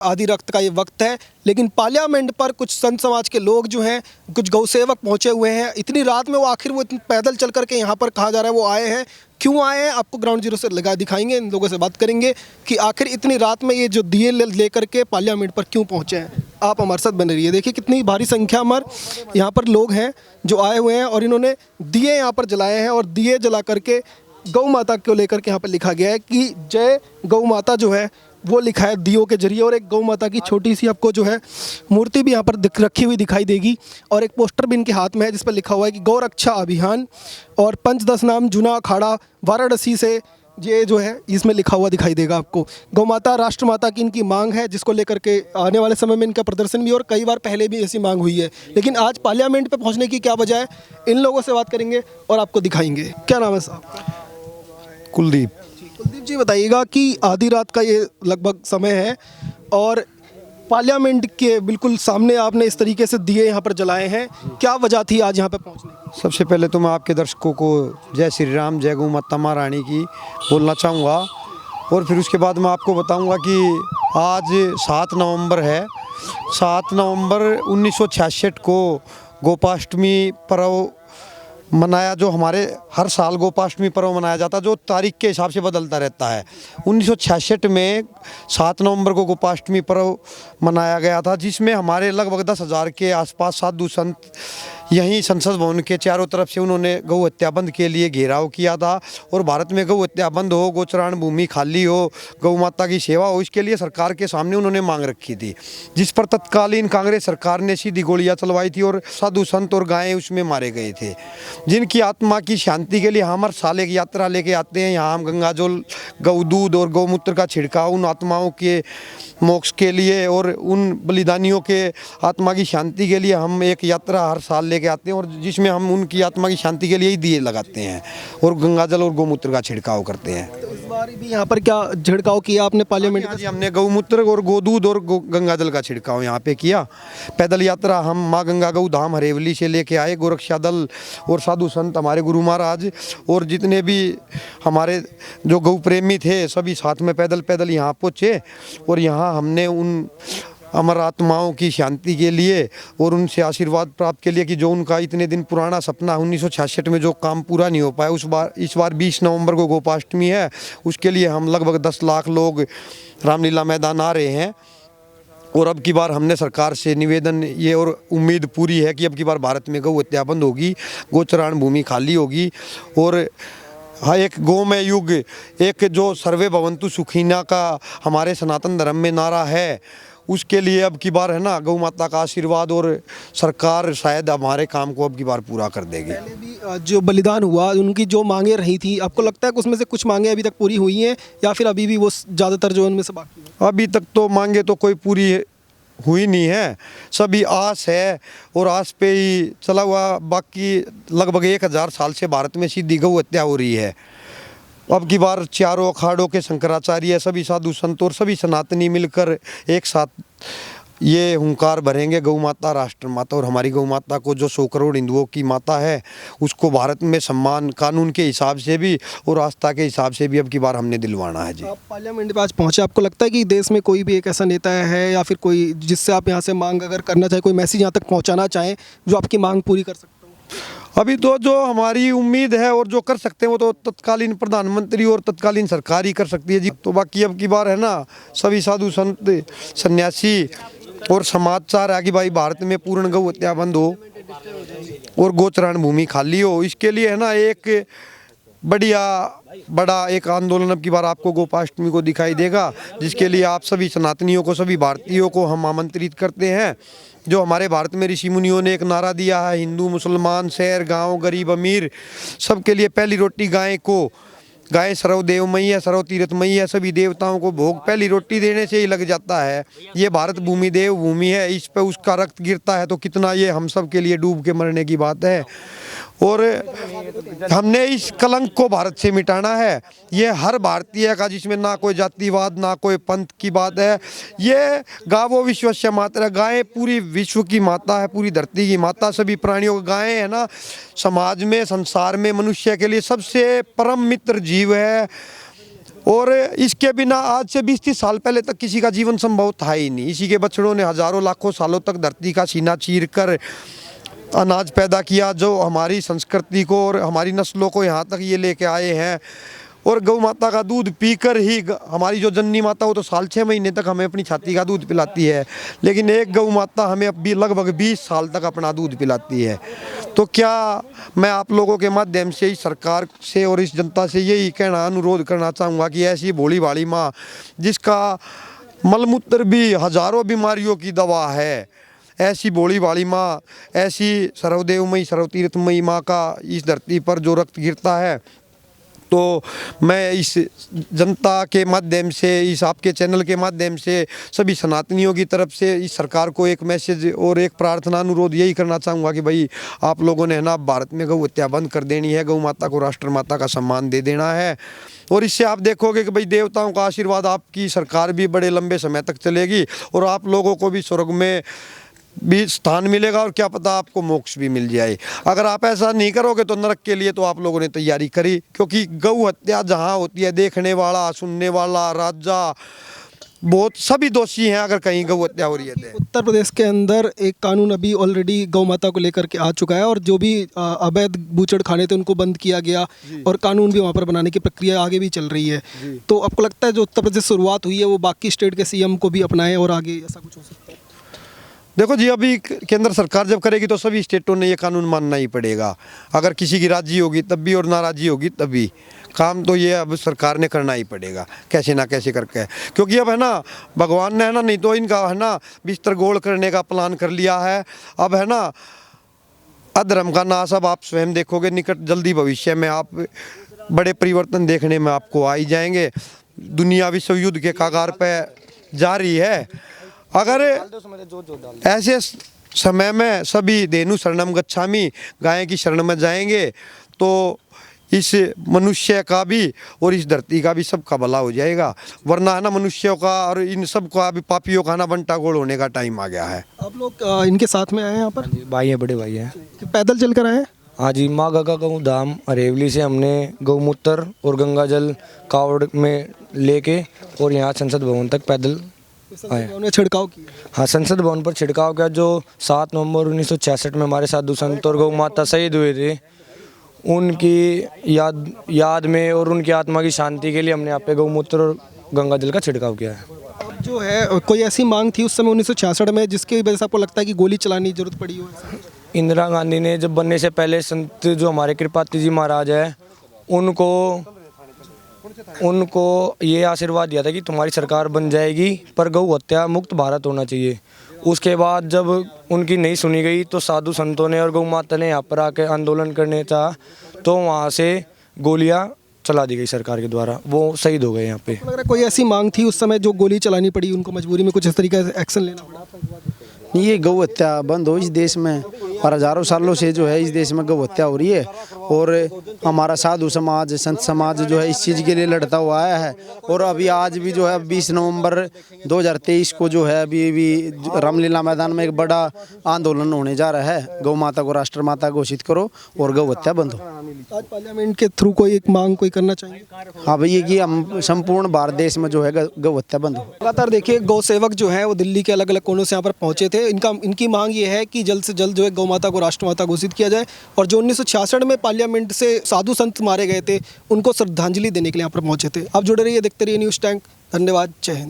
आदि रक्त का ये वक्त है, लेकिन पार्लियामेंट पर कुछ संत समाज के लोग जो हैं, कुछ गौ सेवक पहुंचे हुए हैं। इतनी रात में वो आखिर वो इतनी पैदल चल करके यहाँ पर कहा जा रहा है वो आए हैं, क्यों आए हैं? आपको ग्राउंड जीरो से लगा दिखाएंगे, इन लोगों से बात करेंगे कि आखिर इतनी रात में ये जो दिए ले करके पार्लियामेंट पर क्यों पहुँचे हैं। आप हमारे साथ बने रहिए। देखिए कितनी भारी संख्या में यहाँ पर लोग हैं जो आए हुए हैं और इन्होंने दिए यहाँ पर जलाए हैं और दिए जला करके गौ माता को लेकर के यहाँ पर लिखा गया है कि जय गौ माता जो है वो लिखा है दियों के जरिए, और एक गौ माता की छोटी सी आपको जो है मूर्ति भी यहाँ पर रखी हुई दिखाई देगी, और एक पोस्टर भी इनके हाथ में है जिस पर लिखा हुआ है कि गौ रक्षा अभियान, और पंचदश नाम जुना अखाड़ा वाराणसी से ये जो है इसमें लिखा हुआ दिखाई देगा आपको। गौ माता राष्ट्र माता की इनकी मांग है, जिसको लेकर के आने वाले समय में इनका प्रदर्शन भी, और कई बार पहले भी ऐसी मांग हुई है, लेकिन आज पार्लियामेंट पे पहुंचने की क्या वजह है, इन लोगों से बात करेंगे और आपको दिखाएंगे। क्या नाम है साहब? कुलदीप। कुलदीप जी, बताइएगा कि आधी रात का ये लगभग समय है और पार्लियामेंट के बिल्कुल सामने आपने इस तरीके से दिए यहाँ पर जलाए हैं, क्या वजह थी आज यहाँ पे पहुँचने की? सबसे पहले तो मैं आपके दर्शकों को जय श्री राम, जय गौ माता महारानी की बोलना चाहूँगा, और फिर उसके बाद मैं आपको बताऊँगा कि आज 7 नवंबर है। 7 नवंबर 1966 को गोपाष्टमी पर्व मनाया, जो हमारे हर साल गोपाष्टमी पर्व मनाया जाता, जो तारीख के हिसाब से बदलता रहता है। 1966 में 7 नवंबर को गोपाष्टमी पर्व मनाया गया था, जिसमें हमारे लगभग 10,000 के आसपास साधु संत यहीं संसद भवन के चारों तरफ से उन्होंने गौ हत्या बंद के लिए घेराव किया था, और भारत में गौ हत्या बंद हो, गोचराण भूमि खाली हो, गौ माता की सेवा हो, इसके लिए सरकार के सामने उन्होंने मांग रखी थी, जिस पर तत्कालीन कांग्रेस सरकार ने सीधी गोलियां चलवाई थी और साधु संत और गायें उसमें मारे गए थे, जिनकी आत्मा की शांति के लिए हम हर साल एक यात्रा लेके आते हैं। यहाँ हम गंगाजल, गौ दूध और गौमूत्र का छिड़काव उन आत्माओं के मोक्ष के लिए और उन बलिदानियों के आत्मा की शांति के लिए हम एक यात्रा हर साल लेके आते हैं, और जिसमें हम उनकी आत्मा की शांति के लिए ही दिए लगाते हैं और गंगाजल और गौमूत्र का छिड़काव करते हैं। तो इस बार भी यहाँ पर क्या छिड़काव किया आपने पार्लियामेंट में? जी, हमने गौमूत्र और गोदूध और गंगाजल का छिड़काव यहाँ पे किया। पैदल यात्रा हम माँ गंगा गौ धाम हरेवली से लेके आए। गोरक्षा दल और साधु संत, हमारे गुरु महाराज और जितने भी हमारे जो गौ प्रेमी थे सभी साथ में पैदल पैदल यहाँ पहुँचे, और यहाँ हमने उन अमर आत्माओं की शांति के लिए और उनसे आशीर्वाद प्राप्त के लिए कि जो उनका इतने दिन पुराना सपना 1966 में जो काम पूरा नहीं हो पाया, इस बार 20 नवंबर को गोपाष्टमी है, उसके लिए हम लगभग 10 लाख लोग रामलीला मैदान आ रहे हैं। और अब की बार हमने सरकार से निवेदन ये और उम्मीद पूरी है कि अब की बार भारत में गौ हत्या बंद होगी, गोचराण भूमि खाली होगी, और हाँ, एक गौमय युग, एक जो सर्वे भवन्तु सुखिना का हमारे सनातन धर्म में नारा है, उसके लिए अब की बार है ना गौ माता का आशीर्वाद, और सरकार शायद हमारे काम को अब की बार पूरा कर देगी। पहले भी जो बलिदान हुआ उनकी जो मांगे रही थी, आपको लगता है कि उसमें से कुछ मांगे अभी तक पूरी हुई हैं, या फिर अभी भी वो ज़्यादातर जो उनमें से बाकी है? अभी तक तो मांगे तो कोई पूरी हुई नहीं है, सभी आस है और आस पे ही चला हुआ। बाकी लगभग 1000 साल से भारत में सीधी गौ हत्या हो रही है। अब की बार चारों अखाड़ों के शंकराचार्य, सभी साधु संत और सभी सनातनी मिलकर एक साथ ये हुंकार भरेंगे, गौ माता राष्ट्र माता, और हमारी गौ माता को जो 100 करोड़ हिंदुओं की माता है उसको भारत में सम्मान कानून के हिसाब से भी और आस्था के हिसाब से भी अब की बार हमने दिलवाना है। जी, आप पार्लियामेंट में आज पहुंचे, आपको लगता है कि देश में कोई भी एक ऐसा नेता है या फिर कोई जिससे आप यहाँ से मांग अगर करना चाहें, कोई मैसेज यहाँ तक पहुँचाना चाहें जो आपकी मांग पूरी कर सकते हो? अभी तो जो हमारी उम्मीद है और जो कर सकते हैं वो तो तत्कालीन प्रधानमंत्री और तत्कालीन सरकार ही कर सकती है। जी, तो बाकी अब की बार है ना सभी साधु संत, सन्यासी और समाज चाह रहा है कि भाई भारत में पूर्ण गौ हत्या बंद हो और गोचराण भूमि खाली हो। इसके लिए है ना एक बड़ा एक आंदोलन अब की बार आपको गोपाष्टमी को दिखाई देगा, जिसके लिए आप सभी सनातनियों को, सभी भारतीयों को हम आमंत्रित करते हैं। जो हमारे भारत में ऋषि मुनियों ने एक नारा दिया है, हिंदू मुसलमान शहर गांव गरीब अमीर सबके लिए पहली रोटी गाय को, गाय सर्वदेवमयी है, सर्वतीर्थमयी है, सभी देवताओं को भोग पहली रोटी देने से ही लग जाता है। ये भारत भूमि देव भूमि है, इस पे उसका रक्त गिरता है तो कितना ये हम सब के लिए डूब के मरने की बात है। और हमने इस कलंक को भारत से मिटाना है। ये हर भारतीय का, जिसमें ना कोई जातिवाद ना कोई पंथ की बात है। ये गावो विश्वस्य मातरः, गायें पूरी विश्व की माता है, पूरी धरती की माता, सभी प्राणियों की गायें है ना समाज में, संसार में मनुष्य के लिए सबसे परम मित्र जीव है। और इसके बिना आज से 20-30 साल पहले तक किसी का जीवन संभव था ही नहीं। इसी के बछड़ों ने हजारों लाखों सालों तक धरती का सीना चीर कर अनाज पैदा किया, जो हमारी संस्कृति को और हमारी नस्लों को यहाँ तक ये लेके आए हैं। और गौ माता का दूध पीकर ही हमारी जो जननी माता वो तो साल 6 महीने तक हमें अपनी छाती का दूध पिलाती है, लेकिन एक गौ माता हमें अब भी लगभग 20 साल तक अपना दूध पिलाती है। तो क्या मैं आप लोगों के माध्यम से इस सरकार से और इस जनता से यही कहना अनुरोध करना चाहूँगा कि ऐसी भोली भाली माँ जिसका मलमूत्र भी हजारों बीमारियों की दवा है, ऐसी भोली भाली माँ, ऐसी सर्वदेवमयी सर्वतीर्थमयी माँ का इस धरती पर जो रक्त गिरता है, तो मैं इस जनता के माध्यम से, इस आपके चैनल के माध्यम से सभी सनातनियों की तरफ से इस सरकार को एक मैसेज और एक प्रार्थना अनुरोध यही करना चाहूँगा कि भाई आप लोगों ने है ना भारत में गौ हत्या बंद कर देनी है, गौ माता को राष्ट्रमाता का सम्मान दे देना है। और इससे आप देखोगे कि भाई देवताओं का आशीर्वाद, आपकी सरकार भी बड़े लंबे समय तक चलेगी और आप लोगों को भी स्वर्ग में भी स्थान मिलेगा और क्या पता आपको मोक्ष भी मिल जाए। अगर आप ऐसा नहीं करोगे तो नरक के लिए तो आप लोगों ने तैयारी करी, क्योंकि गौ हत्या जहाँ होती है देखने वाला, सुनने वाला, राजा बहुत सभी दोषी हैं अगर कहीं गौ हत्या हो रही है तो। उत्तर प्रदेश के अंदर एक कानून अभी ऑलरेडी गौ माता को लेकर के आ चुका है और जो भी अवैध बूचड़ खाने थे उनको बंद किया गया और कानून भी वहाँ पर बनाने की प्रक्रिया आगे भी चल रही है। तो आपको लगता है जो उत्तर प्रदेश से शुरुआत हुई है वो बाकी स्टेट के सीएम को भी अपनाए और आगे ऐसा कुछ हो सकता है? देखो जी, अभी केंद्र सरकार जब करेगी तो सभी स्टेटों ने ये कानून मानना ही पड़ेगा। अगर किसी की राजी होगी तब भी और नाराजी होगी तब भी, काम तो ये अब सरकार ने करना ही पड़ेगा कैसे ना कैसे करके, क्योंकि अब है ना भगवान ने है ना नहीं तो इनका है ना बिस्तर गोल करने का प्लान कर लिया है। अब है ना अधर्म का नाश अब आप स्वयं देखोगे निकट जल्दी भविष्य में, आप बड़े परिवर्तन देखने में आपको आ ही जाएंगे। दुनिया विश्व युद्ध के कगार पे जा रही है। अगर ऐसे समय में सभी धेनु शरणम गच्छामि, गाय की शरण में जाएंगे तो इस मनुष्य का भी और इस धरती का भी सबका भला हो जाएगा। वरना है ना मनुष्यों का और इन सब का भी पापियों का ना बंटा गोल होने का टाइम आ गया है। आप लोग इनके साथ में आए हैं यहाँ पर? भाई हैं, बड़े भाई हैं। पैदल चल कर आए हैं? हाँ जी, माँ गंगा गऊ धाम अरेवली से हमने गौमूत्र और गंगा जल कावड़ में लेके और यहाँ संसद भवन तक पैदल आए। उन्होंने छिड़काव किया? हाँ, संसद भवन पर छिड़काव किया। जो 7 नवंबर 1966 में हमारे साधु संत और गौ माता शहीद हुए थे, उनकी याद में और उनकी आत्मा की शांति के लिए हमने यहाँ पे गौमूत्र और गंगा जल का छिड़काव किया है। अब जो है कोई ऐसी मांग थी उस समय 1966 में जिसकी वजह से आपको लगता है कि गोली चलाने की जरूरत पड़ी हो? इंदिरा गांधी ने जब बनने से पहले संत जो हमारे कृपाति जी महाराज है उनको ये आशीर्वाद दिया था कि तुम्हारी सरकार बन जाएगी पर गौ हत्या मुक्त भारत होना चाहिए। उसके बाद जब उनकी नहीं सुनी गई तो साधु संतों ने और गौ माता ने यहाँ पर आके आंदोलन करने चाहा तो वहाँ से गोलियाँ चला दी गई सरकार के द्वारा, वो शहीद हो गए यहाँ पे। लग रहा है कोई ऐसी मांग थी उस समय जो गोली चलानी पड़ी, उनको मजबूरी में कुछ इस तरीके से एक्शन लेना पड़ा? ये गौ हत्या बंद हो इस देश में और हजारों सालों से जो है इस देश में गौ हत्या हो रही है और हमारा साधु समाज, संत समाज जो है इस चीज़ के लिए लड़ता हुआ आया है। और अभी आज भी जो है 20 नवंबर 2023 को जो है अभी रामलीला मैदान में एक बड़ा आंदोलन होने जा रहा है, गौ माता को राष्ट्रमाता घोषित करो और गौ हत्या बंद हो। आज पार्लियामेंट के थ्रू कोई एक मांग कोई करना चाहिए? हाँ भैया कि हम संपूर्ण भारत देश में जो है गौ हत्या बंद हो। लगातार देखिए गौ सेवक जो है वो दिल्ली के अलग अलग कोनों से यहाँ पर पहुँचे थे। इनकी मांग ये है कि जल्द से जल्द जो है गौ माता को राष्ट्रमाता घोषित किया जाए और जो 1966 में पार्लियामेंट से साधु संत मारे गए थे उनको श्रद्धांजलि देने के लिए यहाँ पर पहुँचे थे। आप जुड़े रहिए, देखते रहिए न्यूज़ टैंक। धन्यवाद, जय हिंद।